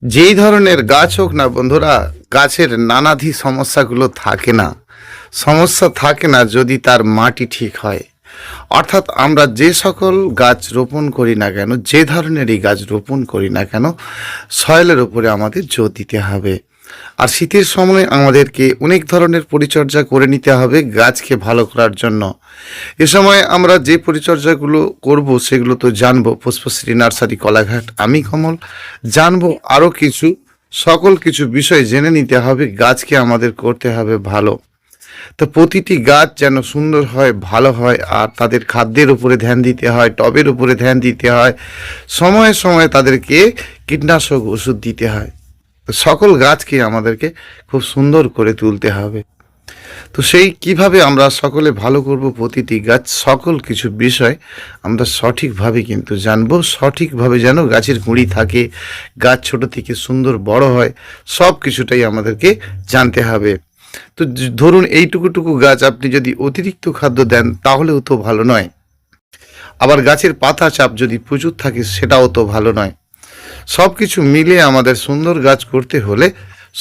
যেই ধরনের গাছ হোক না বন্ধুরা, গাছের নানাধি সমস্যাগুলো থাকে না। সমস্যা থাকে না যদি তার মাটি ঠিক হয়। অর্থাৎ আমরা যে সকল গাছ রোপণ করি না কেন, যে ধরনেরই গাছ রোপণ করি না কেন, সয়েলের উপরে আমাদের জোর দিতে হবে। আর শীতের সময় আমাদেরকে অনেক ধরনের পরিচর্যা করে নিতে হবে গাছকে ভালো করার জন্য। এ সময় আমরা যে পরিচর্যাগুলো করব সেগুলো তো জানবো। পুষ্পশ্রী নার্সারি কলাঘাট, আমি কমল। জানবো আরও কিছু, সকল কিছু বিষয় জেনে নিতে হবে। গাছকে আমাদের করতে হবে ভালো। তো প্রতিটি গাছ যেন সুন্দর হয়, ভালো হয়, আর তাদের খাদ্যের উপরে ধ্যান দিতে হয়, টবের উপরে ধ্যান দিতে হয়, সময়ে সময়ে তাদেরকে কীটনাশক ওষুধ দিতে হয়। তো সকল গাছকে আমাদেরকে খুব সুন্দর করে তুলতে হবে। তো সেই কিভাবে আমরা সকলে ভালো করব প্রতিটি গাছ, সকল কিছু বিষয় আমরা সঠিকভাবে কিন্তু জানবো। সঠিকভাবে যেন গাছের গুঁড়ি থাকে, গাছ ছোট থেকে সুন্দর বড় হয়, সব কিছুটাই আমাদেরকে জানতে হবে। তো ধরুন এইটুকুটুকু গাছ আপনি যদি অতিরিক্ত খাদ্য দেন তাহলেও তো ভালো নয়। আবার গাছের পাতা চাপ যদি প্রচুর থাকে সেটাও তো ভালো নয়। সব কিছু মিলিয়ে আমাদের সুন্দর গাছ করতে হলে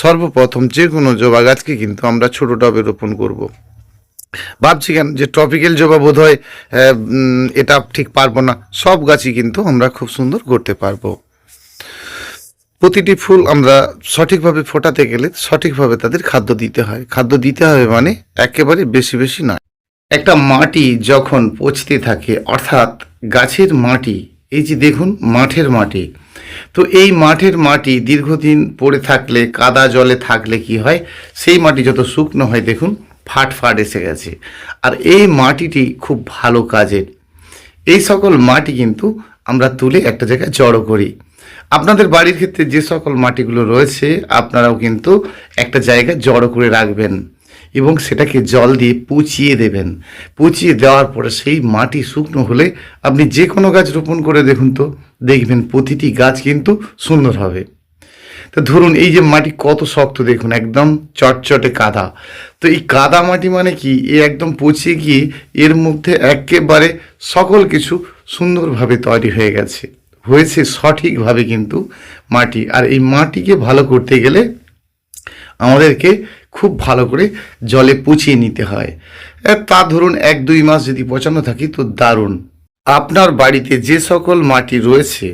সর্বপ্রথম যে কোনো জবা গাছকে কিন্তু আমরা ছোট টবে রোপণ করব। ভাবছি কেন যে ট্রপিক্যাল জবা বোধ হয় এটা ঠিক পারবো না। সব গাছই কিন্তু আমরা খুব সুন্দর করতে পারবো। প্রতিটি ফুল আমরা সঠিকভাবে ফোটাতে গেলে সঠিকভাবে তাদের খাদ্য দিতে হয়। খাদ্য দিতে হবে মানে একেবারে বেশি বেশি নয়। একটা মাটি যখন পচতে থাকে, অর্থাৎ গাছের মাটি, এই যে দেখুন মাঠের মাটি, তো এই মাঠের মাটি দীর্ঘদিন পড়ে থাকলে, কাদা জলে থাকলে কি হয়, সেই মাটি যত শুকনো হয় দেখুন ফাট ফাট এসে গেছে। আর এই মাটিটি খুব ভালো কাজের। এই সকল মাটি কিন্তু আমরা তুলে একটা জায়গায় জড়ো করি। আপনাদের বাড়ির ক্ষেত্রে যে সকল মাটিগুলো রয়েছে আপনারাও কিন্তু একটা জায়গায় জড়ো করে রাখবেন এবং সেটাকে জল দিয়ে পুচিয়ে দেবেন। পুচিয়ে দেওয়ার পরে সেই মাটি শুকনো হলে আপনি যে কোনো গাছ রোপণ করে দেখুন, তো দেখবেন প্রতিটি গাছ কিন্তু সুন্দর হবে। তো ধরুন এই যে মাটি কত শক্ত দেখুন, একদম চটচটে কাদা। তো এই কাদা মাটি মানে কি, এ একদম পচিয়ে গিয়ে এর মধ্যে একেবারে সকল কিছু সুন্দরভাবে তৈরি হয়ে গেছে, হয়েছে সঠিকভাবে কিন্তু মাটি। আর এই মাটিকে ভালো করতে গেলে আমাদেরকে খুব ভালো করে জলে পুছিয়ে নিতে হয়। তা ধরুন 1-2 মাস যদি পচানো থাকি তো দারুণ। আপনার বাড়িতে যে সকল মাটি রয়েছে,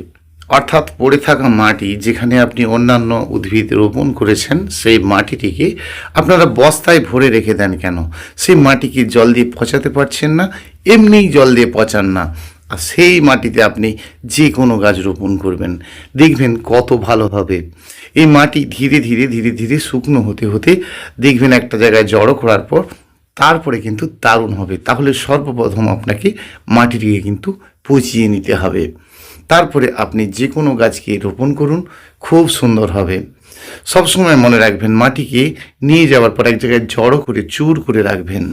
অর্থাৎ পড়ে থাকা মাটি যেখানে আপনি অন্যান্য উদ্ভিদ রোপণ করেছেন, সেই মাটিটিকে আপনারা বস্তায় ভরে রেখে দেন কেন? সেই মাটিকে জল দিয়ে পচাতে পারছেন না, এমনিই জল দিয়ে পচান না। আর সেই মাটিতে আপনি যে কোনো গাছ রোপণ করবেন, দেখবেন কত ভালো হবে। এই মাটি ধীরে ধীরে ধীরে ধীরে শুকনো হতে হতে দেখবেন একটা জায়গায় জড়ো করার পর তারপরে কিন্তু দারুণ হবে। তাহলে সর্বপ্রথম আপনাকে মাটিটিকে কিন্তু পচিয়ে নিতে হবে। তারপরে আপনি যে কোনো গাছকে রোপণ করুন, খুব সুন্দর হবে। সবসময় মনে রাখবেন মাটিকে নিয়ে যাওয়ার পর এক জায়গায় জড়ো করে চুর করে রাখবেন।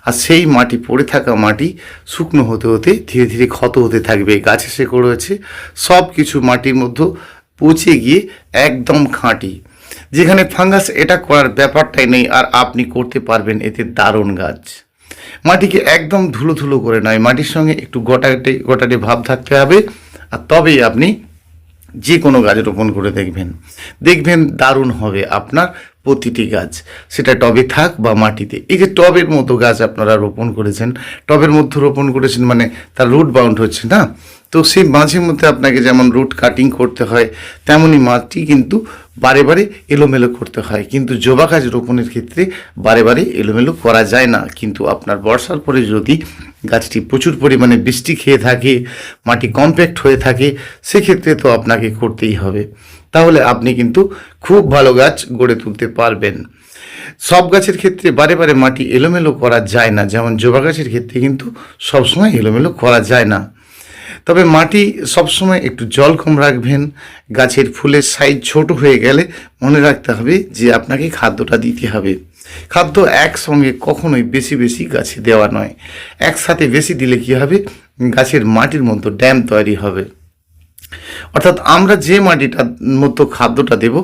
আর সেই মাটি, পড়ে থাকা মাটি শুকনো হতে হতে ধীরে ধীরে ক্ষত হতে থাকবে। গাছে শেকড় রয়েছে, সব কিছু মাটির মধ্যে পচে গিয়ে একদম খাঁটি। যেখানে ফাঙ্গাস এটা করার ব্যাপারটাই নেই, আর আপনি করতে পারবেন এতে দারুণ গাছ। মাটিকে একদম ধুলো ধুলো করে নয়, মাটির সঙ্গে একটু গোটাটে গোটাটে ভাব থাকতে হবে। আর তবেই আপনি যে কোনো গাছ রোপণ করে দেখবেন, দেখবেন দারুণ হবে আপনার প্রতিটি গাছ, সেটা টবে থাক বা মাটিতে। এই যে টবের মতো গাছ আপনারা রোপণ করেছেন, টবের মধ্যে রোপণ করেছেন মানে তার রুট বাউন্ড হচ্ছে না, তো সেই মাঝে মধ্যে আপনাকে যেমন রুট কাটিং করতে হয়, তেমনই মাটি কিন্তু বারে বারে এলোমেলো করতে হয়। কিন্তু জবা গাছ রোপণের ক্ষেত্রে বারে বারে এলোমেলো করা যায় না। কিন্তু আপনার বর্ষার পরে যদি গাছটি প্রচুর পরিমাণে বৃষ্টি খেয়ে থাকে, মাটি কমপ্যাক্ট হয়ে থাকে, সেক্ষেত্রে তো আপনাকে করতেই হবে। তাহলে আপনি কিন্তু খুব ভালো গাছ গড়ে তুলতে পারবেন। সব গাছের ক্ষেত্রে বারে বারে মাটি এলোমেলো করা যায় না, যেমন জবা গাছের ক্ষেত্রে কিন্তু সবসময় এলোমেলো করা যায় না। তবে মাটি সবসময় একটু জল কম রাখবেন। গাছের ফুলের সাইজ ছোট হয়ে গেলে মনে রাখতে হবে যে আপনাকে খাদ্যটা দিতে হবে। খাদ্য একসঙ্গে কখনোই বেশি বেশি গাছে দেওয়া নয়। একসাথে বেশি দিলে কী হবে, গাছের মাটির মতো ড্যাম তৈরি হবে। অর্থাৎ আমরা যে মাটিটার মতো খাদ্যটা দেব,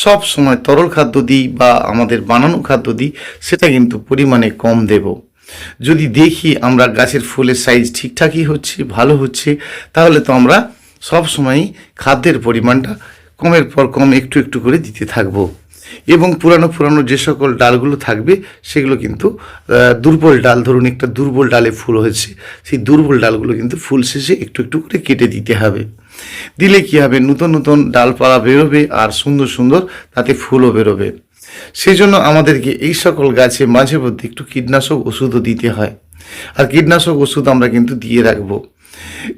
সব সময় তরল খাদ্য দিই বা আমাদের বানানো খাদ্য দিই, সেটা কিন্তু পরিমাণে কম দেব। যদি দেখি আমরা গাছের ফুলের সাইজ ঠিকঠাকই হচ্ছে, ভালো হচ্ছে, তাহলে তো আমরা সব সময়ই খাদ্যের পরিমাণটা কমের পর কম একটু একটু করে দিতে থাকবো। এবং পুরানো পুরানো যে সকল ডালগুলো থাকবে সেগুলো কিন্তু দুর্বল ডাল, ধরুন একটা দুর্বল ডালে ফুল হয়েছে, সেই দুর্বল ডালগুলো কিন্তু ফুল শেষে একটু একটু করে কেটে দিতে হবে। দিলে কি হবে, নতুন নতুন ডালপালা বেরোবে আর সুন্দর সুন্দর তাতে ফুলও বেরোবে। সেই জন্য আমাদেরকে এই সকল গাছে মাঝে মধ্যে একটু কীটনাশক ওষুধও দিতে হয়। আর কীটনাশক ওষুধ আমরা কিন্তু দিয়ে রাখবো।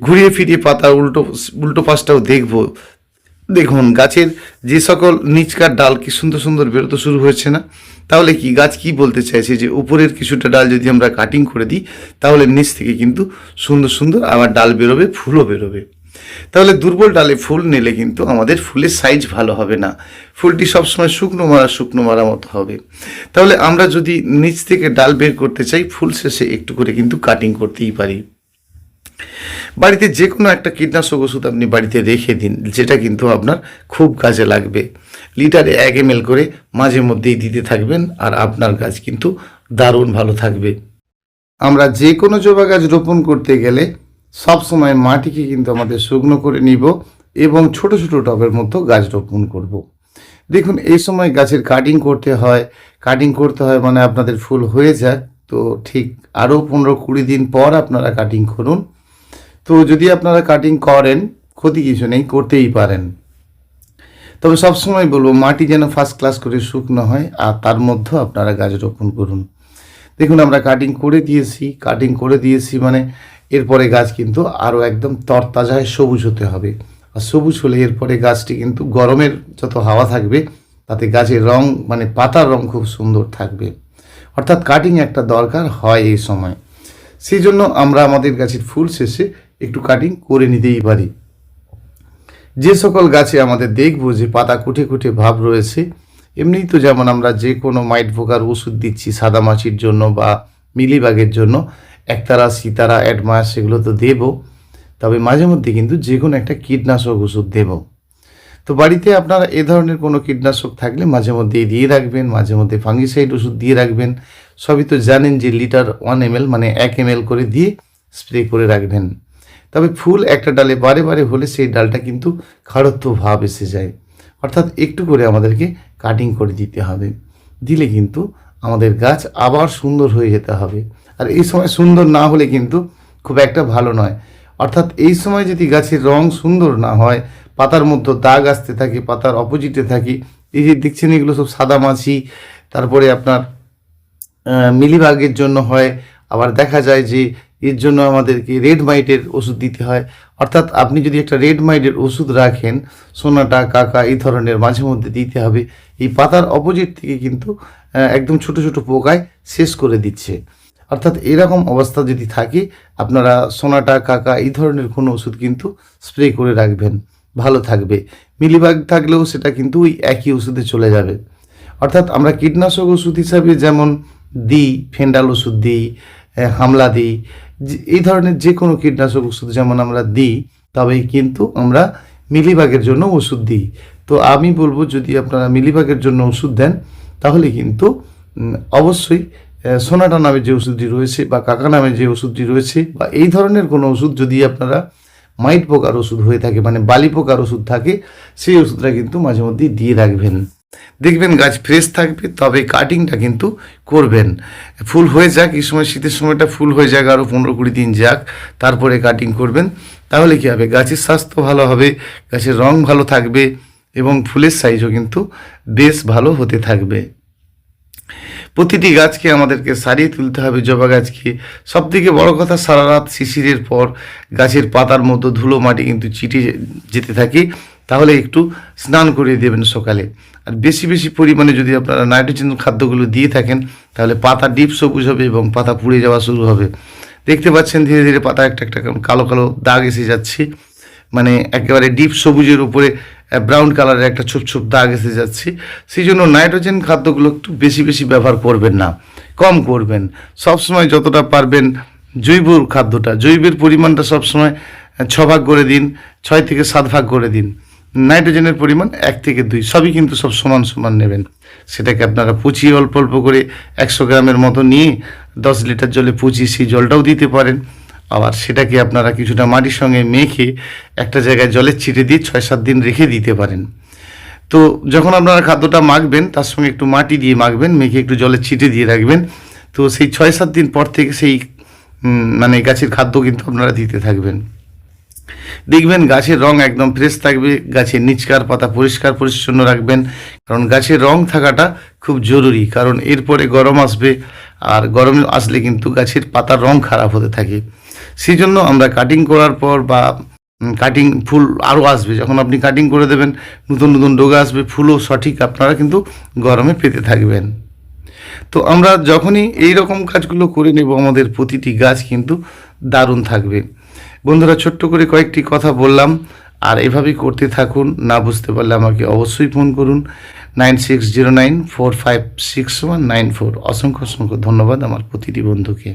ঘুরিয়ে ফিরিয়ে পাতার উল্টো উল্টো পাশটাও দেখব। দেখুন গাছের যে সকল নিচকার ডাল কি সুন্দর সুন্দর বেরোতে শুরু হয়েছে না? তাহলে কি গাছ কি বলতে চাইছে, যে উপরের কিছুটা ডাল যদি আমরা কাটিং করে দিই তাহলে নিচ থেকে কিন্তু সুন্দর সুন্দর আবার ডাল বেরোবে, ফুলও বেরোবে। তাহলে দুর্বল ডালে ফুল নিলে কিন্তু আমাদের ফুলের সাইজ ভালো হবে না, ফুলটি সবসময় শুকনো মারা মতো হবে। তাহলে আমরা যদি নিচ থেকে ডাল বের করতে চাই, ফুল শেষে একটু করে কিন্তু কাটিং করতেই পারি। বাড়িতে যে কোনো একটা কীটনাশক ওষুধ আপনি বাড়িতে রেখে দিন, যেটা কিন্তু আপনার খুব কাজে লাগবে। লিটারে 1 ml করে মাঝে মধ্যেই দিতে থাকবেন, আর আপনার গাছ কিন্তু দারুণ ভালো থাকবে। আমরা যে কোনো জবা গাছ রোপণ করতে গেলে সব সময় মাটিকে কিন্তু আমাদের শুকনো করে নিব এবং ছোট ছোট টবের মতো গাছ রোপণ করব। দেখুন এই সময় গাছের কাটিং করতে হয় মানে আপনাদের ফুল হয়ে যাক, তো ঠিক আরও 15-20 দিন পর আপনারা কাটিং করুন। তো যদি আপনারা কাটিং করেন, ক্ষতি কিছু নেই, করতেই পারেন। তবে সবসময় বলবো মাটি যেন ফার্স্ট ক্লাস করে শুকনো হয়, আর তার মধ্যেও আপনারা গাছ রোপণ করুন। দেখুন আমরা কাটিং করে দিয়েছি মানে এরপরে গাছ কিন্তু আরও একদম তরতাজায় সবুজ হতে হবে। আর সবুজ হলে এরপরে গাছটি কিন্তু গরমের যত হাওয়া থাকবে তাতে গাছের রং মানে পাতার রং খুব সুন্দর থাকবে। অর্থাৎ কাটিং একটা দরকার হয় এই সময়। সেই জন্য আমরা আমাদের গাছের ফুল শেষে একটু কাটিং করে নিতেই পারি। যে সকল গাছে আমাদের দেখব যে পাতা কুটে কুটে ভাব রয়েছে, এমনিই তো যেমন আমরা যে কোনো মাইট পোকার ওষুধ দিচ্ছি সাদামাছির জন্য বা মিলিবাগের জন্য, একতারা, সিতারা, অ্যাডমাস, সেগুলো তো দেব। তবে মাঝে মধ্যে কিন্তু যে কোনো একটা কীটনাশক ওষুধ দেব। তো বাড়িতে আপনারা এ ধরনের কোনো কীটনাশক থাকলে মাঝে মধ্যে দিয়ে রাখবেন, মাঝে মধ্যে ফাঙ্গিসাইড ওষুধ দিয়ে রাখবেন। সবই তো জানেন যে লিটার 1 ml মানে 1 ml করে দিয়ে স্প্রে করে রাখবেন। তবে ফুল একটা ডালে বারে বারে হলে সেই ডালটা কিন্তু খাড়ত্ব ভাব এসে যায়, অর্থাৎ একটু করে আমাদেরকে কাটিং করে দিতে হবে। দিলে কিন্তু আমাদের গাছ আবার সুন্দর হয়ে যেতে হবে। আর এই সময় সুন্দর না হলে কিন্তু খুব একটা ভালো নয়। অর্থাৎ এই সময় যদি গাছের রং সুন্দর না হয়, পাতার মধ্যে দাগ আসতে থাকে, পাতার অপোজিটে থাকে, এই যে দেখছেন এগুলো সব সাদামাছি, তারপরে আপনার মিলিবাগের জন্য হয়। আবার দেখা যায় যে এর জন্য আমাদেরকে রেড মাইটের ওষুধ দিতে হয়। অর্থাৎ আপনি যদি একটা রেড মাইটের ওষুধ রাখেন, সোনাটা, কাকা, এই ধরনের মাঝে মধ্যে দিতে হবে। এই পাতার অপোজিট থেকে কিন্তু একদম ছোট ছোট পোকায় শেষ করে দিচ্ছে। অর্থাৎ এরকম অবস্থা যদি থাকে, আপনারা সোনাটা, কাকা এই ধরনের কোনো ওষুধ কিন্তু স্প্রে করে রাখবেন, ভালো থাকবে। মিলিবাগ থাকলেও সেটা কিন্তু ওই একই ওষুধে চলে যাবে। অর্থাৎ আমরা কীটনাশক ওষুধ হিসাবে যেমন দিই, ফেন্ডাল ওষুধ দিই, হামলা দিই, এই ধরনের যে কোনো কীটনাশক ওষুধ যেমন আমরা দিই, তবেই কিন্তু আমরা মিলিবাগের জন্য ওষুধ দিই। তো আমি বলবো যদি আপনারা মিলিবাগের জন্য ওষুধ দেন তাহলে কিন্তু অবশ্যই সোনাটা নামে যে ওষুধটি রয়েছে বা কাকা নামে যে ওষুধটি রয়েছে বা এই ধরনের কোনো ওষুধ যদি আপনারা মাইট পোকার ওষুধ হয়ে থাকে মানে বালি পোকার ওষুধ থাকে, সেই ওষুধটা কিন্তু মাঝে মধ্যেই দিয়ে রাখবেন। দেখবেন গাছ ফ্রেশ থাকবে। তবে কাটিংটা কিন্তু করবেন, ফুল হয়ে যাক, এই সময় শীতের সময়টা ফুল হয়ে যাক, আরও 15-20 দিন যাক, তারপরে কাটিং করবেন। তাহলে কী হবে, গাছের স্বাস্থ্য ভালো হবে, গাছের রং ভালো থাকবে এবং ফুলের সাইজও কিন্তু বেশ ভালো হতে থাকবে। প্রতিটি গাছকে আমাদেরকে সারিয়ে তুলতে হবে। জবা গাছকে সবথেকে বড় কথা, সারা রাত শিশিরের পর গাছের পাতার মতো ধুলো মাটি কিন্তু চিটে যেতে থাকে, তাহলে একটু স্নান করিয়ে দেবেন সকালে। আর বেশি বেশি পরিমাণে যদি আপনারা নাইট্রোজেন খাদ্যগুলো দিয়ে থাকেন তাহলে পাতা ডিপ সবুজ হবে এবং পাতা পুড়ে যাওয়া শুরু হবে। দেখতে পাচ্ছেন ধীরে ধীরে পাতা একটা একটা কালো কালো দাগ এসে যাচ্ছে, মানে একেবারে ডিপ সবুজের উপরে ব্রাউন কালারের একটা ছোপ ছোপ দাগ এসে যাচ্ছে। সেই জন্য নাইট্রোজেন খাদ্যগুলো একটু বেশি বেশি ব্যবহার করবেন না, কম করবেন। সবসময় যতটা পারবেন জৈব খাদ্যটা, জৈবের পরিমাণটা সবসময় 6 ভাগ করে দিন, 6 থেকে 7 ভাগ করে দিন। নাইট্রোজেনের পরিমাণ 1 থেকে 2, সবই কিন্তু সব সমান সমান নেবেন। সেটাকে আপনারা পচিয়ে অল্প অল্প করে 100 গ্রামের মতো নিয়ে 10 লিটার জলে পচিয়ে সেই জলটাও দিতে পারেন। আবার সেটাকে আপনারা কিছুটা মাটির সঙ্গে মেখে একটা জায়গায় জলের ছিটে দিয়ে 6-7 দিন রেখে দিতে পারেন। তো যখন আপনারা খাদ্যটা মাখবেন তার সঙ্গে একটু মাটি দিয়ে মাখবেন, মেখে একটু জলে ছিটে দিয়ে রাখবেন। তো সেই 6-7 দিন পর থেকে সেই মানে গাছের খাদ্য কিন্তু আপনারা দিতে থাকবেন। দেখবেন গাছের রং একদম ফ্রেশ থাকবে, গাছের নিচকার পাতা পরিষ্কার পরিচ্ছন্ন রাখবেন, কারণ গাছের রং থাকাটা খুব জরুরি, কারণ এরপরে গরম আসবে, আর গরম আসলে কিন্তু গাছের পাতার রং খারাপ হতে থাকে। সেই জন্য আমরা কাটিং করার পর বা কাটিং ফুল আরও আসবে, যখন আপনি কাটিং করে দেবেন নতুন নতুন ডগা আসবে, ফুলও সঠিক আপনারা কিন্তু গরমে পেতে থাকবেন। তো আমরা যখনই এই রকম কাজগুলো করে নেব, আমাদের প্রতিটি গাছ কিন্তু দারুণ থাকবে। বন্ধুরা, ছোট্ট করে কয়েকটি কথা বললাম, আর এভাবেই করতে থাকুন। না বুঝতে পারলে আমাকে অবশ্যই ফোন করুন 9609456194। অসংখ্য অসংখ্য ধন্যবাদ আমার প্রতিটি বন্ধুকে।